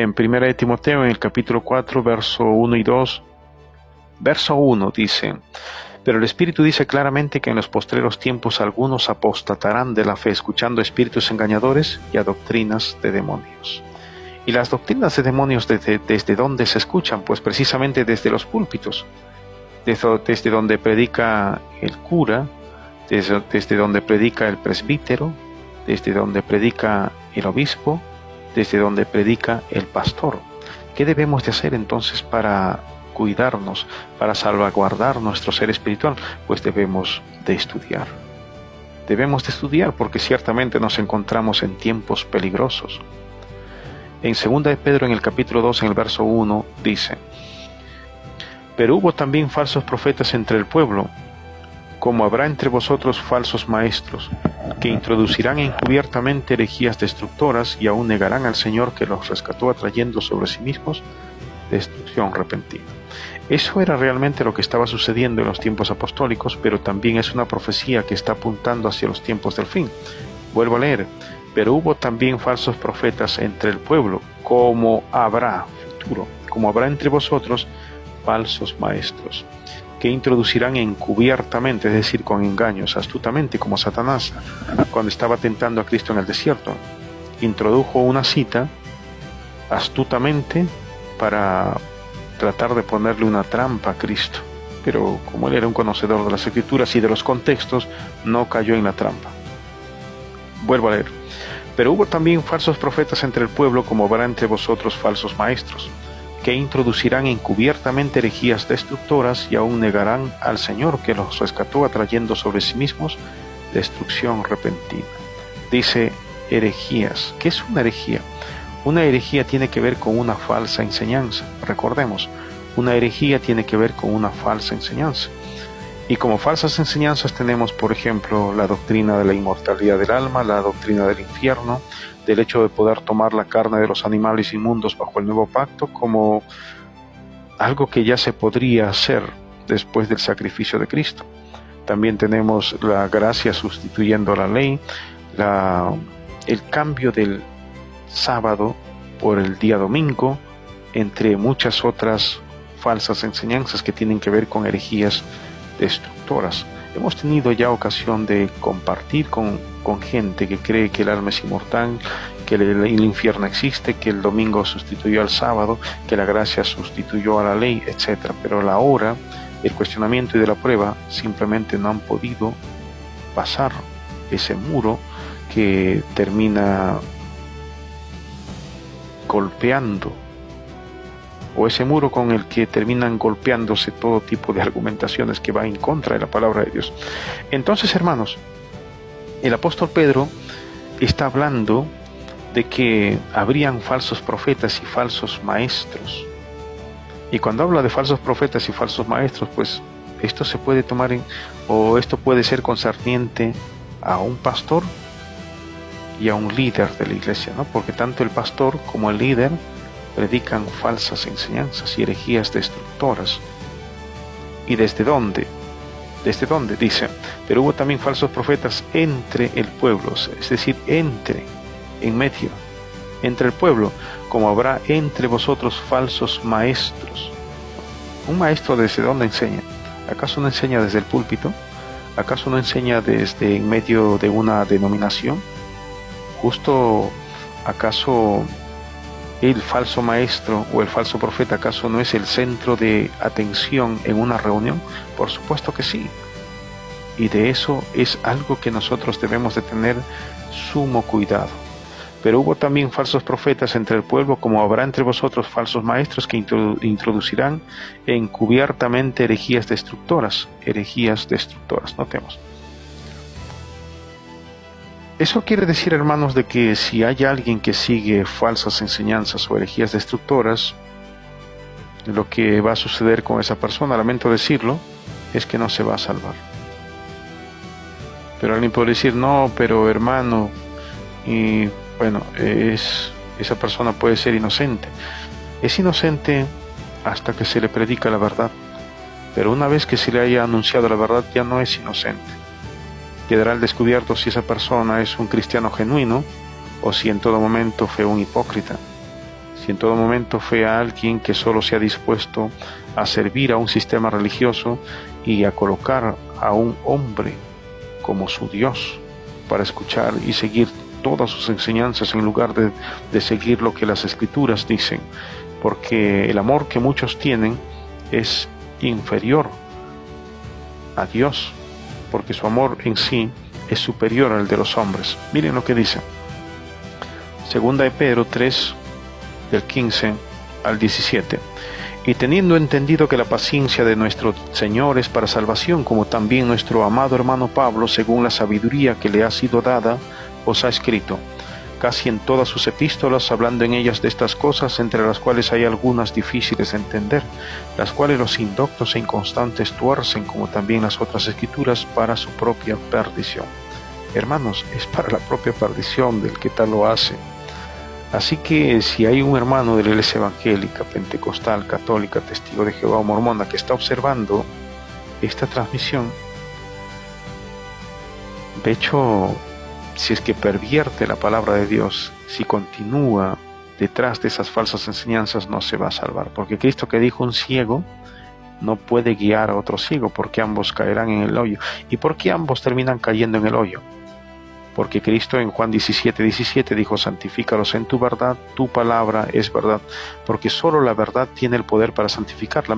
En 1 de Timoteo, en el capítulo 4, verso 1 y 2, verso 1 dice: pero el Espíritu dice claramente que en los postreros tiempos algunos apostatarán de la fe, escuchando espíritus engañadores y a doctrinas de demonios. ¿Y las doctrinas de demonios desde dónde se escuchan? Pues precisamente desde los púlpitos, desde donde predica el cura, desde donde predica el presbítero, desde donde predica el obispo, desde donde predica el pastor. ¿Qué debemos de hacer entonces para cuidarnos, para salvaguardar nuestro ser espiritual? Pues debemos de estudiar. Debemos de estudiar porque ciertamente nos encontramos en tiempos peligrosos. En 2 de Pedro, en el capítulo 2, en el verso 1, dice: pero hubo también falsos profetas entre el pueblo, como habrá entre vosotros falsos maestros, que introducirán encubiertamente herejías destructoras y aún negarán al Señor que los rescató, atrayendo sobre sí mismos destrucción repentina. Eso era realmente lo que estaba sucediendo en los tiempos apostólicos, pero también es una profecía que está apuntando hacia los tiempos del fin. Vuelvo a leer: pero hubo también falsos profetas entre el pueblo, como habrá, futuro, como habrá entre vosotros falsos maestros, que introducirán encubiertamente, es decir, con engaños, astutamente, como Satanás, cuando estaba tentando a Cristo en el desierto. Introdujo una cita astutamente para tratar de ponerle una trampa a Cristo, pero como él era un conocedor de las Escrituras y de los contextos, no cayó en la trampa. Vuelvo a leer: pero hubo también falsos profetas entre el pueblo, como habrá entre vosotros falsos maestros, que introducirán encubiertamente herejías destructoras y aún negarán al Señor que los rescató, atrayendo sobre sí mismos destrucción repentina. Dice herejías. ¿Qué es una herejía? Una herejía tiene que ver con una falsa enseñanza. Recordemos, una herejía tiene que ver con una falsa enseñanza. Y como falsas enseñanzas tenemos, por ejemplo, la doctrina de la inmortalidad del alma, la doctrina del infierno, del hecho de poder tomar la carne de los animales inmundos bajo el nuevo pacto como algo que ya se podría hacer después del sacrificio de Cristo. También tenemos la gracia sustituyendo la ley, el cambio del sábado por el día domingo, entre muchas otras falsas enseñanzas que tienen que ver con herejías destructoras. Hemos tenido ya ocasión de compartir con gente que cree que el alma es inmortal, que el infierno existe, que el domingo sustituyó al sábado, que la gracia sustituyó a la ley, etc. Pero a la hora del cuestionamiento y de la prueba simplemente no han podido pasar ese muro que termina golpeando, o ese muro con el que terminan golpeándose todo tipo de argumentaciones que va en contra de la palabra de Dios. Entonces, hermanos, el apóstol Pedro está hablando de que habrían falsos profetas y falsos maestros. Y cuando habla de falsos profetas y falsos maestros, pues esto se puede tomar o esto puede ser concerniente a un pastor y a un líder de la iglesia, ¿no? Porque tanto el pastor como el líder predican falsas enseñanzas y herejías destructoras. ¿Y desde dónde? ¿Desde dónde? Dice: pero hubo también falsos profetas entre el pueblo, es decir, en medio, entre el pueblo, como habrá entre vosotros falsos maestros. ¿Un maestro desde dónde enseña? ¿Acaso no enseña desde el púlpito? ¿Acaso no enseña desde en medio de una denominación? Justo, ¿acaso el falso maestro o el falso profeta, acaso no es el centro de atención en una reunión? Por supuesto que sí. Y de eso es algo que nosotros debemos de tener sumo cuidado. Pero hubo también falsos profetas entre el pueblo, como habrá entre vosotros falsos maestros que introducirán encubiertamente herejías destructoras. Herejías destructoras, notemos. Eso quiere decir, hermanos, de que si hay alguien que sigue falsas enseñanzas o herejías destructoras, lo que va a suceder con esa persona, lamento decirlo, es que no se va a salvar. Pero alguien puede decir: no, pero hermano, y bueno, esa persona puede ser inocente. Es inocente hasta que se le predica la verdad, pero una vez que se le haya anunciado la verdad ya no es inocente. Quedará al descubierto si esa persona es un cristiano genuino o si en todo momento fue un hipócrita, Si en todo momento fue a alguien que solo se ha dispuesto a servir a un sistema religioso y a colocar a un hombre como su Dios para escuchar y seguir todas sus enseñanzas en lugar de seguir lo que las Escrituras dicen, porque el amor que muchos tienen es inferior a Dios, porque su amor en sí es superior al de los hombres. Miren lo que dice. Segunda de Pedro 3, del 15 al 17. Y teniendo entendido que la paciencia de nuestro Señor es para salvación, como también nuestro amado hermano Pablo, según la sabiduría que le ha sido dada, os ha escrito, casi en todas sus epístolas, hablando en ellas de estas cosas, entre las cuales hay algunas difíciles de entender, las cuales los indoctos e inconstantes tuercen, como también las otras escrituras, para su propia perdición. Hermanos, es para la propia perdición del que tal lo hace. Así que si hay un hermano de la iglesia evangélica, pentecostal, católica, testigo de Jehová o mormona que está observando esta transmisión, de hecho, si es que pervierte la palabra de Dios, si continúa detrás de esas falsas enseñanzas, no se va a salvar. Porque Cristo, que dijo un ciego, no puede guiar a otro ciego, porque ambos caerán en el hoyo. ¿Y por qué ambos terminan cayendo en el hoyo? Porque Cristo en Juan 17:17 dijo, santifícalos en tu verdad, tu palabra es verdad, porque solo la verdad tiene el poder para santificar.